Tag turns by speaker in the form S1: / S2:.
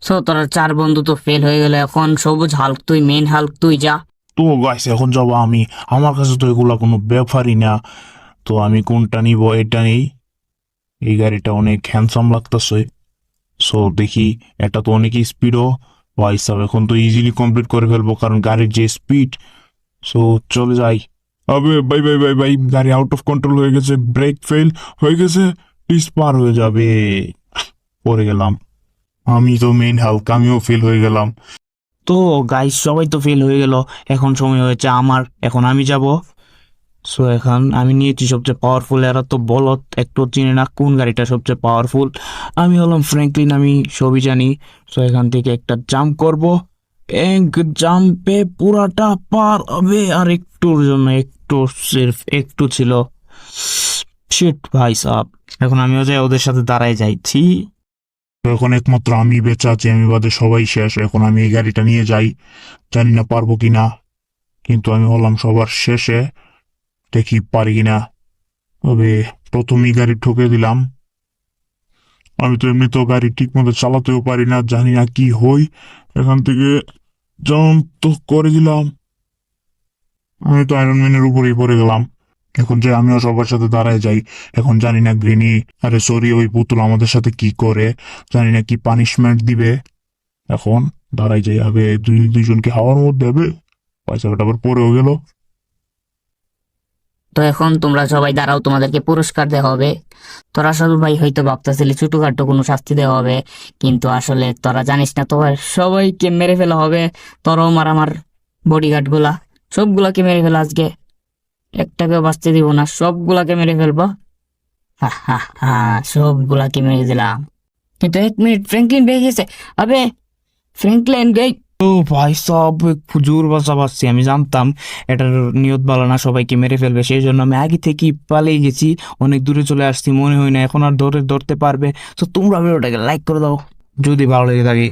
S1: So তোরা চার বন্ধু তো ফেল হয়ে গেল, এখন সবুজ হাল্ক তুই, মেন হাল্ক তুই যা।
S2: তো গাইস এখন যাবো আমি, আমার কাছে তো এগুলা কোনো ব্যাপারই না। তো আমি কোনটা নিব, এটা নেই। এই গাড়িটা অনেক হ্যান্ডসাম লাগতেছে। সো দেখি, এটা তো অনেক স্পিডও ভাই সাহেব, এখন তো ইজিলি কমপ্লিট করে ফেলবো কারণ গাড়ির যে স্পিড। সো চলে যাই। আবে ভাই ভাই ভাই ভাই, গাড়ি আউট অফ কন্ট্রোল হয়ে গেছে, ব্রেক ফেল হয়ে গেছে, প্লিজ পার হয়ে যাবে। পড়ে গেলাম। আমি তো মেইন হাল্ক, আমিও ফেল হয়ে গেলাম।
S3: তো গাইস সবাই তো ফেল হয়ে গেল, এখন সময় হয়েছে আমার, এখন আমি যাব। সো এখন আমি নিয়েছি সবচেয়ে পাওয়ারফুল, এরা তো বলত একটু চিনে না কোন গাড়িটা সবচেয়ে পাওয়ারফুল। আমি হলাম ফ্র্যাঙ্কলিন, আমি সবই জানি। সো এখান থেকে একটা জাম্প করব, এক জাম্পে পুরাটা পার হবে, আর একটুর জন্য, একটু সির্ফ একটু ছিল। শিট ভাই সাব, এখন আমিও যাই ওদের সাথে দাঁড়ায় যাইছি।
S2: তো এখন একমাত্র আমি বেঁচে আছি, আমি বাদে সবাই শেষ। এখন আমি এই গাড়িটা নিয়ে যাই, জানি না পারবো কিনা, কিন্তু আমি হলাম সবার শেষে, দেখি পারি কিনা। তবে প্রথমেই গাড়ি ঠুকে দিলাম। আমি তো এমনিতেও গাড়ি ঠিক মতো চালাতেও পারি না, জানি না কি হই। এখান থেকে জাম্প তো করে দিলাম, আমি তো আয়রন ম্যানের উপরেই পড়ে গেলাম। এখন যে আমিও সবার সাথে দাঁড়ায় যাই। এখন জানি না গ্রিনি, আরে সরি, ওই পুতুল আমাদের সাথে কি করে, জানি না কি পানিশমেন্ট দিবে। এখন দাঁড়াই যাই, হবে দুইজনকে হাওয়ার মধ্যে হবে। পয়সাটা আবার পড়েও গেল।
S1: তো এখন তোমরা সবাই দাঁড়াও, তোমাদেরকে পুরস্কার দেওয়া হবে। তোরা সবাই ভাই হয়তো ভাবতেছিলি ছোটখাটো কোনো শাস্তি দেওয়া হবে, কিন্তু আসলে তোরা জানিস না, তোর সবাইকে মেরে ফেলা হবে। তোরাও মার, আমার বডিগার্ড গুলা সবগুলাকে মেরে ফেলা আজকে, একটাকেও বাঁচতে দিব না, সবগুলাকে মেরে ফেলবো। হা হা হা, সবগুলাকে মেরে দিলাম। কিন্তু 1 মিনিট, ফ্র্যাঙ্কলিন বেঁচে গেছে। আবে ফ্র্যাঙ্কলিন গে।
S3: ও ভাই সব জোর বাঁচা পাচ্ছি, আমি জানতাম এটার নিয়ত ভালো না, সবাইকে মেরে ফেলবে, সেই জন্য আমি আগে থেকেই পালিয়ে গেছি, অনেক দূরে চলে আসছি, মনে হয় না এখন আর ধরতে পারবে। তো তোমরা ভিডিওটাকে লাইক করে দাও যদি ভালো লেগে থাকে।